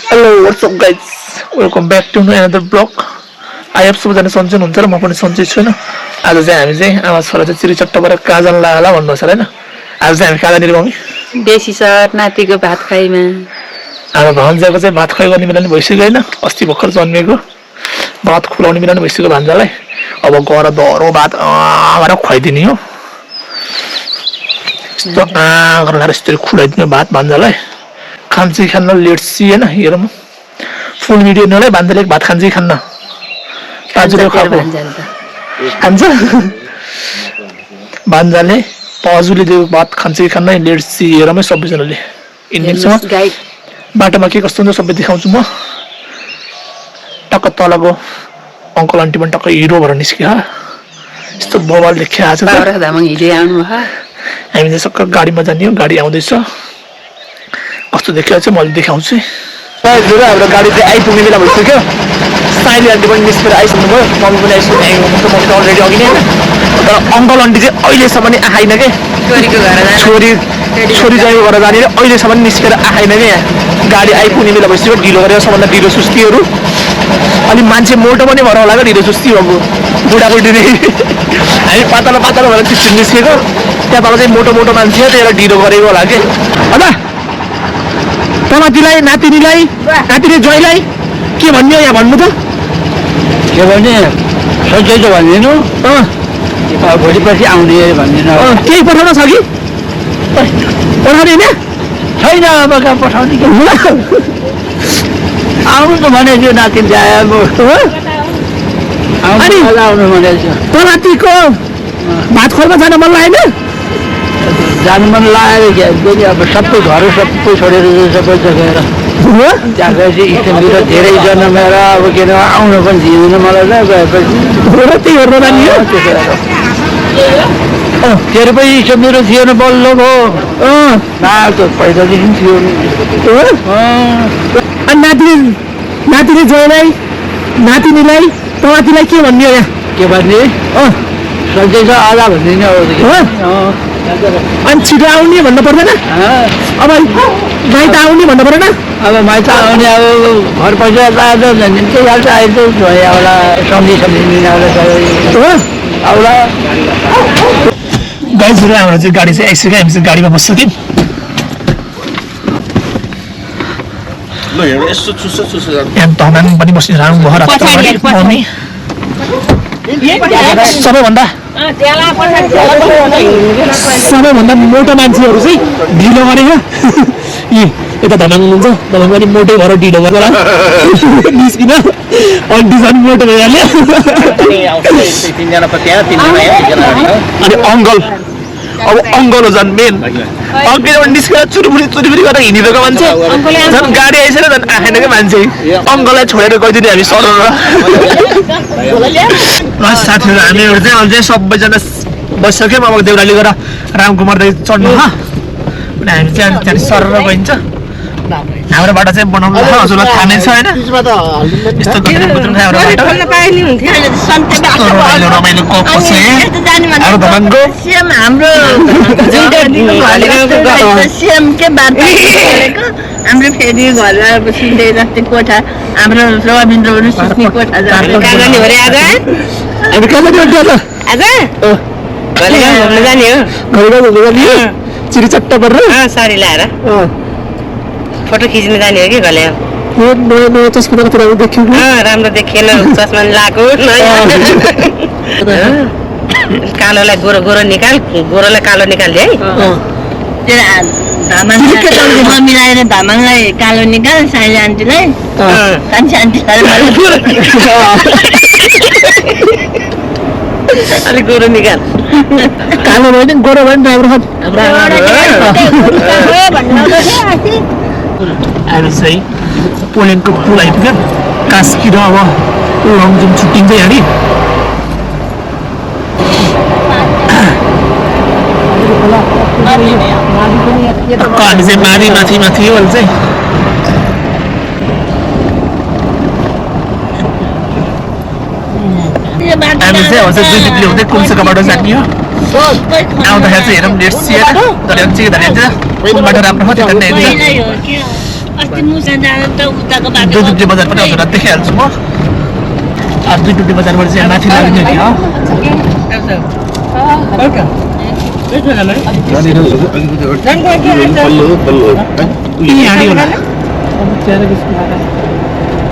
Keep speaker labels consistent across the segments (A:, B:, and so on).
A: Hello, what's up guys? Welcome back to another vlog. I have सबैजना सन्चै हुनुहुन्छ र म पनि सन्चै छु हैन। आज चाहिँ हामी चाहिँ आमा छोरा चाहिँ चिरीचट्टबाट कहाँ जान लागला भन्नु छ हैन। आज चाहिँ हामी कहाँ जाने रे मम्मी?
B: देशी सर नातिको भात खाइमा।
A: अब भान्जाको चाहिँ भात खुवाइ गर्ने बेला नि भइसक्यो हैन। अस्ति भर्खर जन्मेको भात खुवाउने बेला नि भइसक्यो भान्जालाई। अब गएर दरो भात गरेर खुवाइदिने हो। यस्तो गरेर यस्तरी खुवाइदिने भात भान्जालाई। खान्छ कि खान्न लेट्स सी हैन। हेरौँ फुल भिडियो नलाई भान्जाले भात खान्छ कि खान्न। पाजुले खाएको खान्छ भान्जाले पाजुले दिएको भात खान्छ कि खान्न लेट्स सी हेरौँ है सबैजनाले। इन्डियनसँग बाटोमा के कस्तो हुन्छ सबै देखाउँछु म। टक्क तलको अङ्कल आन्टी पनि टक्क हिरो भएर निस्क्यो यस्तो बवाल देखिया छ। हामी चाहिँ सक्क गाडीमा जाने हो। गाडी आउँदैछ कस्तो देखिया छ मैले देखाउँछु। हाम्रो गाडी चाहिँ आइपुग्ने बेला भइसक्यो। साइली आन्टी पनि निस्केर आइसक्नु भयो। मम्मी पनि आइसक्नु मम्मी त अलरेडी अघि नै तर अङ्कल आन्टी चाहिँ अहिलेसम्म नि आएन के। छोरी जाने घर जाने अहिलेसम्म निस्केर आएन कि यहाँ। गाडी आइपुग्ने बेला भइसक्यो। ढिलो गरेर सबभन्दा ढिलो सुस्तीहरू अनि मान्छे मोटो पनि भएर होला क्या ढिलो सुस्ती भएको बुढाबुढीले। हामी पातलो पातलो भएर त्यस्तो निस्केको त्यहाँ तल चाहिँ मोटो मोटो मान्छे हो त्यही ढिलो गरेको होला कि। अन्त तमातीलाई नातिनीलाई नातिनी ज्वाइँलाई के भन्ने हो यहाँ भन्नु त?
C: के भने सधैँ त भनिदिनु भोलि पछि आउने भनिदिनु।
A: केही पठाउन छ कि पठाउने होइन?
C: छैन अब कहाँ पठाउने के आउनु त भनेको थियो नाति आउनु भनेको थियो।
A: तलातीको भात खोल्न जान मन लागेन?
C: जानु मन लागेर के अब सबै घर सबै छोडेर सबै जगेर त्यहाँ गएपछि इष्टमित्र धेरै जन्मेर अब के अरे आउनु पनि दिँदैन मलाई त गएपछि
A: त्यही हेर्न जाने हो।
C: तेरो पनि इष्टमित्र थिएन बल्ल भयो त पहिलादेखि थियो।
A: अनि नातिनी ज्वाइँलाई नातिनीलाई तलातीलाई के भन्ने हो यहाँ?
C: के भन्ने सधैँ छ आधा भनिदिने
A: अनि छिटो आउने भन्नु पर्दैन? अब माइत आउने भन्नु परेन?
C: अब माइत आउने अब घर पैसा आएर त्यही हाल्छ अहिले एउटा सम्झिने आउला
A: गाइजहरू हाम्रो चाहिँ गाडी चाहिँ आइसक्यो। हामी चाहिँ गाडीमा बस्छ कि यहाँ धमान पनि बस्ने राम भयो मम्मी सबैभन्दा मोटो मान्छेहरू चाहिँ ढिलो गरेको यी यता धमाङ हुन्छ। धमाङ पनि मोटो भएर ढिलो गरेर निस्किन अन्टिसन मोटो भइहाल्यो। अनि अङ्कल अब अङ्कल हो झन् मेन अघिबाट निस्केर चुरुफुरी गरेर हिँडिरहेको मान्छे झन् गाडी आइसक्यो झन् आएन क्या मान्छे। अङ्कललाई छोडेर गइदिने हामी सर साथीहरू हामीहरू चाहिँ अझै सबैजना बसिसक्यौँ। अब देउराली गएर रामकुमारलाई चढ्नु अनि हामी चाहिँ त्यहाँ सर गइन्छ। हाम्रोबाट चाहिँ बनाउनु हजुरलाई थाहा नै छ होइन? यस्तो रमाइलो
B: हाम्रो फेरि घरमा सुन्दै जस्तै कोठा हाम्रो रविन्द्रहरू सुत्ने कोठा जाने हो
A: चिरीचट्ट गरेर
B: साडी लाएर फोटो खिच्न जाने हो कि घले
A: चस्मा देखियो
B: राम्रो देखिएन चस्मा लगाएको कालोलाई गोरो गोरो निकाल गोरोलाई कालो निकाल्ने है। मिलाएर धामाङलाई कालो निकाल साइली आन्टीलाई कान्छी आन्टीलाई अलिक गोरो निकाल
A: कालो भयो नि गोरो भयो नि राम्रो अहिले चाहिँ पोल्यान्डको पुल आइपुग्यो। कास्की र अब लङजुम छुट्टिन्छ हामी। हामी चाहिँ माथि हो अहिले चाहिँ हामी चाहिँ दुई दिपले हुँदै कुम्सोका बाटो जाने हो। आउँदाखेरि चाहिँ हेरौँ लेट्स सी होइन तर चाहिँ हेर्छ कुन बाटो राम्रो हो त्यो हेर्छ दुई टुप्टे बजार पनि हजुरलाई देखाइहाल्छु म दुई टुप्टे बजारबाट चाहिँ माथि लाग्ने हो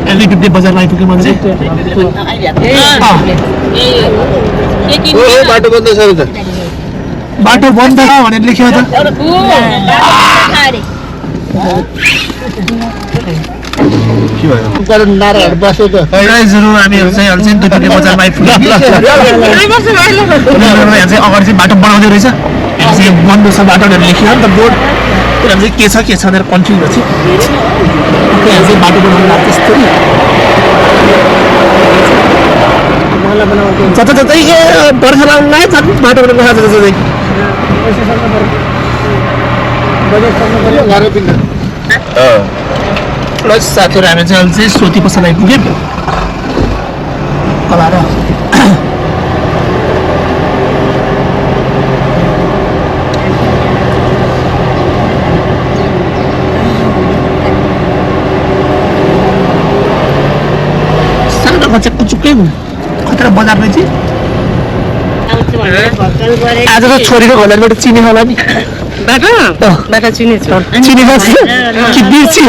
A: दुई टुप्टे बजारमा आइपुग्यो मैले
C: बाटो बन्द छ त
A: बाटो बन्द छ भनेर लेख्यो त
C: नाराहरू बस्यो त
A: गाइजहरु हामीहरु चाहिँ अहिले चाहिँ दुई टुप्टे बजारमा आइपुग्यो यहाँ चाहिँ अगाडि चाहिँ बाटो बनाउँदै रहेछ यहाँ चाहिँ बन्द छ बाटो भनेर लेख्यो नि त बोर्ड त्यसमा चाहिँ के छ भनेर कन्फ्युज भएको छु यहाँ चाहिँ बाटो बनाउनु लाग्छ त्यस्तो जता जतै बर्खा लाउनु लाग्यो झन् बाटो बनाउनु लाग्छ प्लस साथीहरू हामी चाहिँ अहिले चाहिँ सोती पसल आइपुग्यौँ कलाएर सानो बच्चा कुचुक्कै खतरा बजार रहेछ आज त छोरीको घरबाट चिने होला नि
B: बाटो चिने छु
A: चिने कि बिर्सी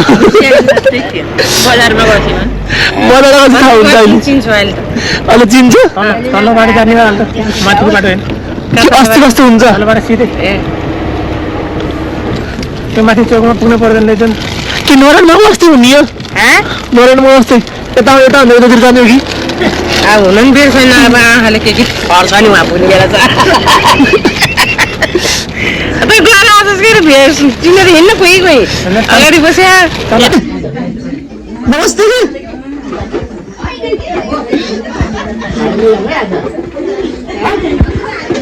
B: बजारमा बस्यो
A: बजारमा थाहा हुन्छ अहिले
B: चिन्छु अहिले
A: अहिले चिन्छ
C: तल्लोबाट जाने हो अन्त माथिको बाटो होइन
A: अस्ति कस्तो हुन्छ
C: तल्लोबाट सिधै त्यो माथि चौकमा पुग्नु पर्दैन रहेछ
A: कि नरायणमा अस्ति हुने हो नरायणमा अस्ति यता यता यतातिर जाने हो कि
B: अब हुनु पनि बेर छैन अब आँखाले के फर्छ नि उहाँ पुग्ने बेला चाहिँ गएर आज भेट चिनेर हिँड्न कोही अगाडि बस्या
A: नमस्ते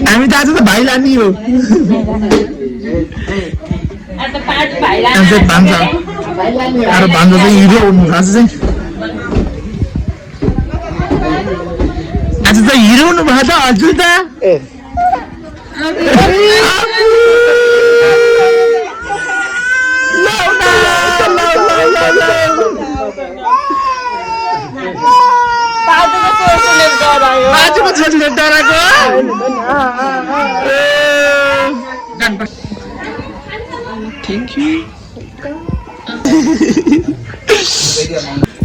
A: हामी त आज त भाइ लाने हो भान्जा भान्जा चाहिँ हिरो हुनु आज चाहिँ आज त हिरो हुनु भएको त हजुर त बाजुको छोरीले डराएको थ्याङ्क यू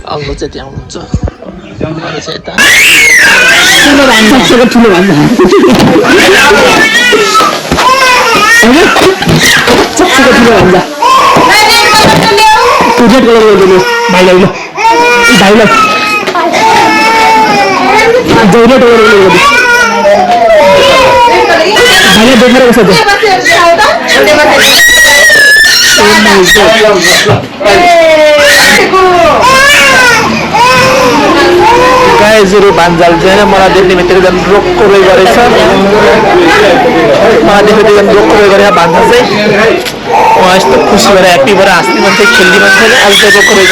A: अल्लो चाहिँ त्यहाँ हुनुहुन्छ ठुलो भन्दा भाइलाई देखेर कसो गाइजहरु भान्जाल चाहिँ मलाई देख्ने बित्तिकै एकदम रोक्को रोइ गरेछ मलाई देख्ने बित्तिकै एकदम रोक्को रोइ गरेर भान्जा चाहिँ उहाँ यस्तो खुसी भएर ह्याप्पी भएर हाँस्ने मान्छे खेल्ने मान्छे आज चाहिँ रोक्को रोइ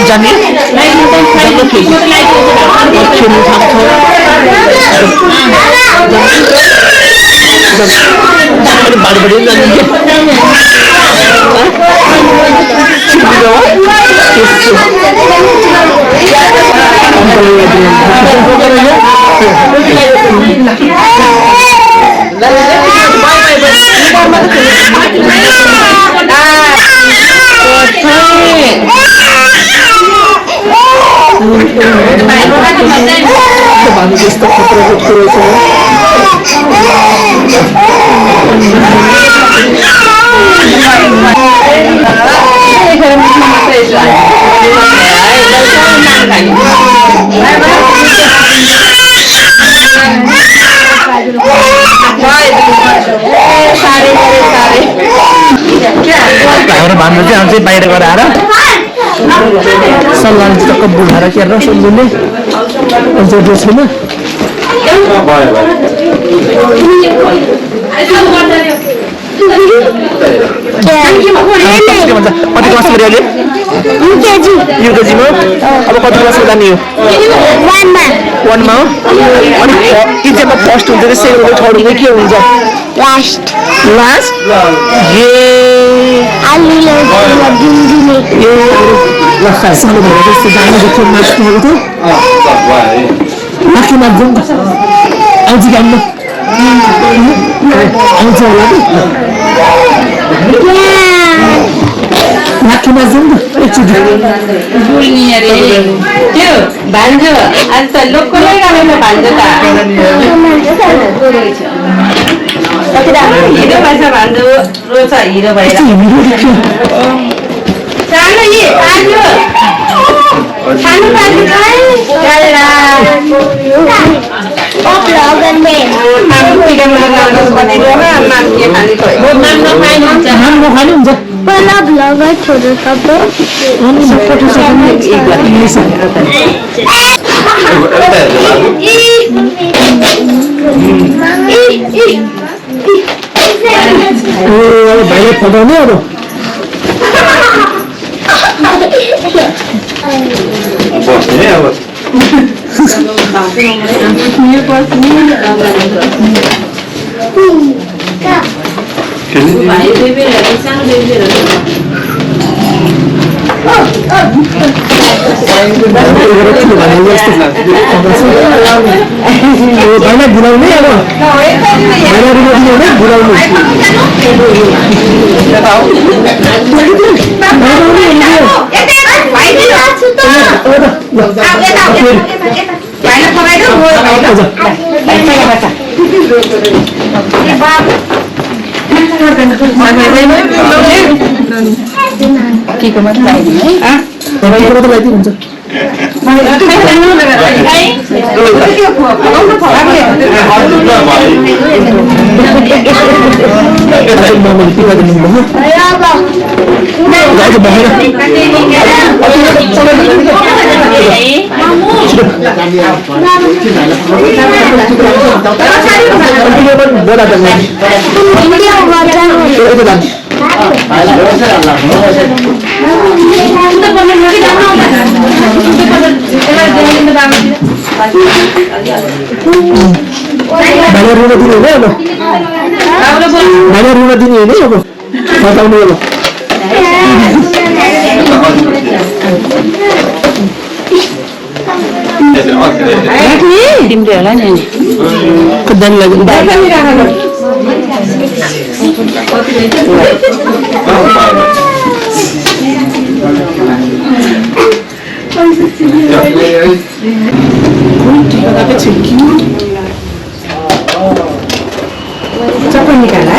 A: जाने खेल्नु थाल्छ बाडीबाडी यस्तो खतरा कुरो छ हाम्रो भन्नु चाहिँ हामी चाहिँ बाहिर गएर आएर सल्लाह टक्क बुढाएर के र सम्झिने जो छैन कति क्लास गऱ्यो अहिले युकेजीमा अब कति क्लासमा जाने हो 1 मा हो अनि इक्जाममा फर्स्ट हुन्छ कि सेकेन्ड हुन्छ थर्ड हुन्छ के हुन्छ लास्ट ए सानो भएर जस्तो जानु जस्तो मास्टरहरू थियो माथि जाउँ न आउँछ कि आउँछ होला कि माथिमा जाउँ न एकचोटि
B: बोल्ने अरे त्यो भान्जो आज त लोकलै गरेन भान्जो त हिरो पैसा भान्जो रोज हिरो भएर सानो यी भान्जो सानो भान्जो
D: पहिला ब्लगर छोड्नु तपाईँ
A: भाइले फटाउने अब भाइलाई बुलाउने अब
B: के मात्र लगाइदिनु है
A: हुन्छ ऋण दिने होइन अब ऋण दिने होइन अब बताउनु होला
B: तिम्रो होला नि
A: कति लाग्यो
B: चप्पल निकाल है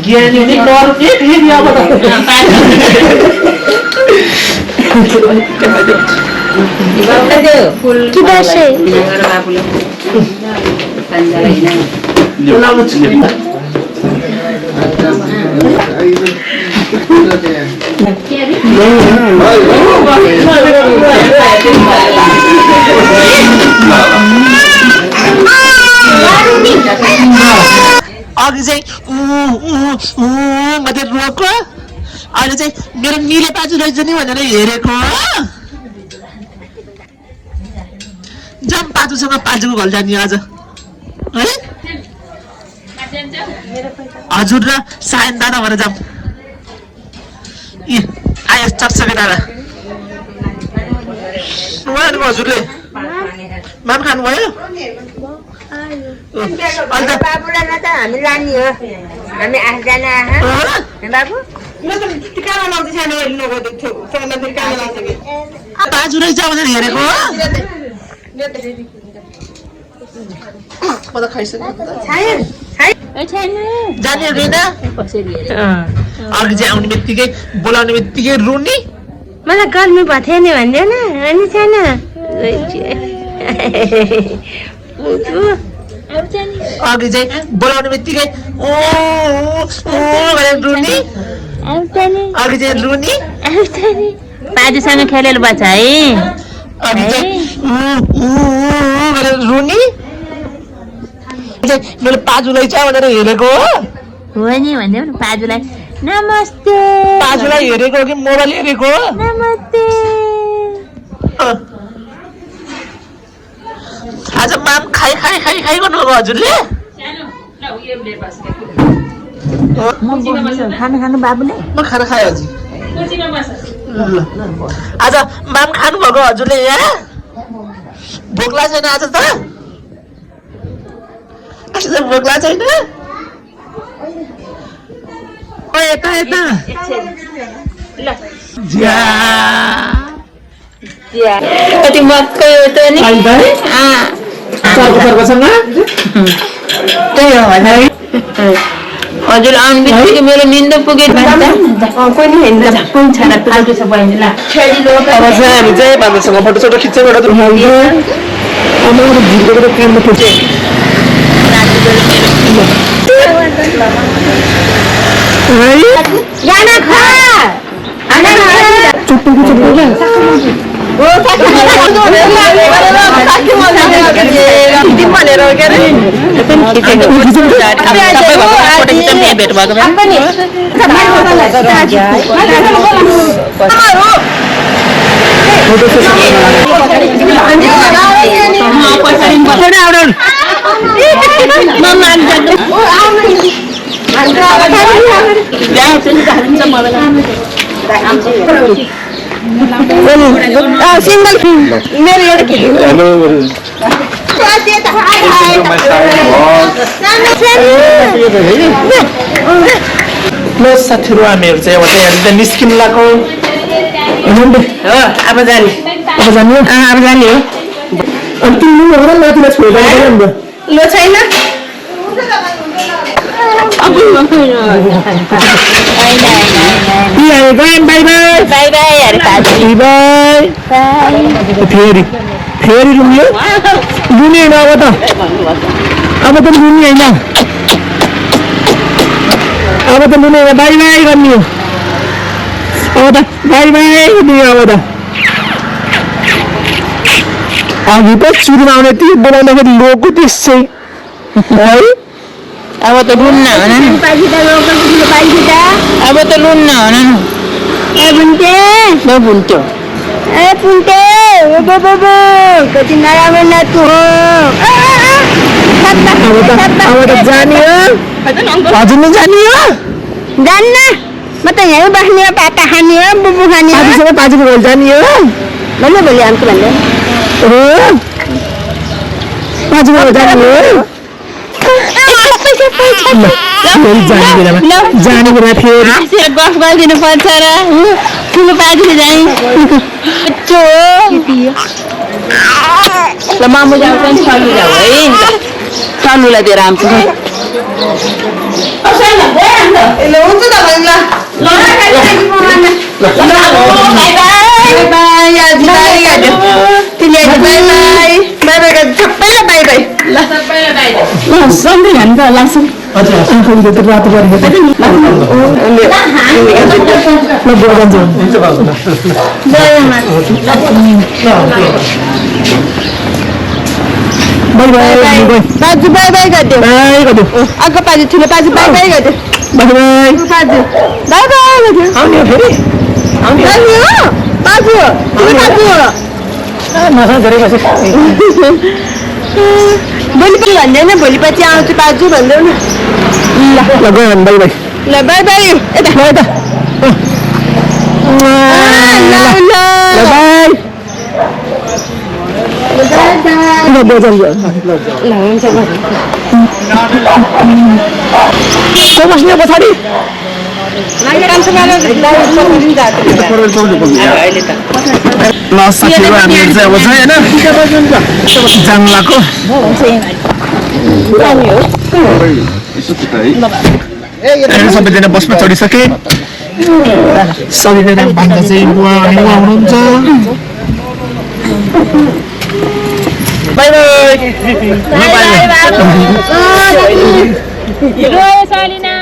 A: ज्ञानी नै डर्ने फेरि अब अघि चाहिँ मात्रै रोको अहिले चाहिँ मेरो मिले बाजु रहेछ नि भनेर हेरेको जाम पाजुसँग पाजुको घर जाने आज है हजुर र सायन दादा भएर जाम आयो चकचके दादा हजुरले माम खानुभयो
D: हामी लाने हो हामी 8 जना बाबु
A: बाजु रहेछ भनेर हेरेको म त खाइसकेँ जाने हुँदैन अघि चाहिँ आउने बित्तिकै बोलाउने बित्तिकै रुनी
D: मलाई गर्मी भएको थियो नि भन्दैन अनि छैन
A: अघि चाहिँ बोलाउने बित्तिकै ओ भनेर रुनी अघि चाहिँ रुनी
B: पाजुसँग खेलेर बच्चा है
A: अनि चाहिँ गरेर रुनी मैले पाजुलाई चाहिँ भनेर हेरेको हो
D: हो नि भन्दै न पाजुलाई नमस्ते
A: पाजुलाई हेरेको हो कि मोबाइल हेरेको हो
D: नमस्ते
A: आज माम खाइ गर्नुभएको हजुरले
D: खाना खानु बाबुले
A: म खाना खाएँ हजुर आज माम खानुभएको हजुरले यहाँ भोक लाग्छ छैन आज त आज त भोक लाग्छ छैन ओ यता यता
B: कति मक्कै हो त नि
A: त्यही हो भने
B: हजुर आउनु बित्तिकै मेरो निन्दो पुग्यो
A: अब चाहिँ हामी चाहिँ भन्दैसँग फोटो सोटो खिच्दैबाट
B: सिंगल मेरो एउटा
A: ल साथीहरू हामीहरू चाहिँ अब यहाँनिर निस्किन लाग्यो
B: अब जाने
A: अब जाने
B: अब जाने हो
A: अनि तिमीले होला माथिलाई छोड्दा
B: लो छैन
A: बाई बाई
B: बाई बाई अरे
A: बाई बाई फेरि फेरि रुम्यो रुने होइन अब त रुने होइन अब त रुने होइन बाई बाई गर्ने हो अब त बाई बाई गर्ने हो अब त अघि त सुरुमा आउने त्यो बोलाउँदाखेरि लोको त्यसै है
B: अब त रुन्न भन न अब त रुन्न भन न बुन्ट्यो
D: कति नराम्रो नाच्नु हो
A: अब त जाने हो हजुर नै जाने हो
D: जान्न म त यहीँ बस्ने हो पाका खाने हो बुबु खाने हो
A: पाजीसँग पाजीको घर जाने हो
D: भन्नु भोलि आउँछु भन्दै
A: हो पाजीको घर जाने हो फेरि जाने बेलामा जाने बेला फेरि
B: गफ गरिदिनु पर्छ र ठुलो पार्टीले जाने ल मामु जाऊ पनि सल्लु जाऊ है सल्लुलाई दिएर आउँछु
A: रातो
B: बाजु बाई बाई गरिदियो अर्को पाजु ठुलो पाजु बाई बाई गरिदियो पाजु बाई बाई गरिदियो
A: आउने हो फेरि
B: पाजु हो पाजु ठुलो पाजु हो भोलि पनि भन्दैन भोलि पछि आउँछु पाजु भन्दै न
A: ल गयो भने बाई बाई
B: ल बाई बाई यता
A: ल बाई बस्ने पछाडि ल साथीहरू हामीहरू चाहिँ अब चाहिँ होइन जाङ्लाको सबैजना बसमा चढिसके सबैजना भन्दा चाहिँ बुवा हुनुहुन्छ बाई बाई
D: सालिना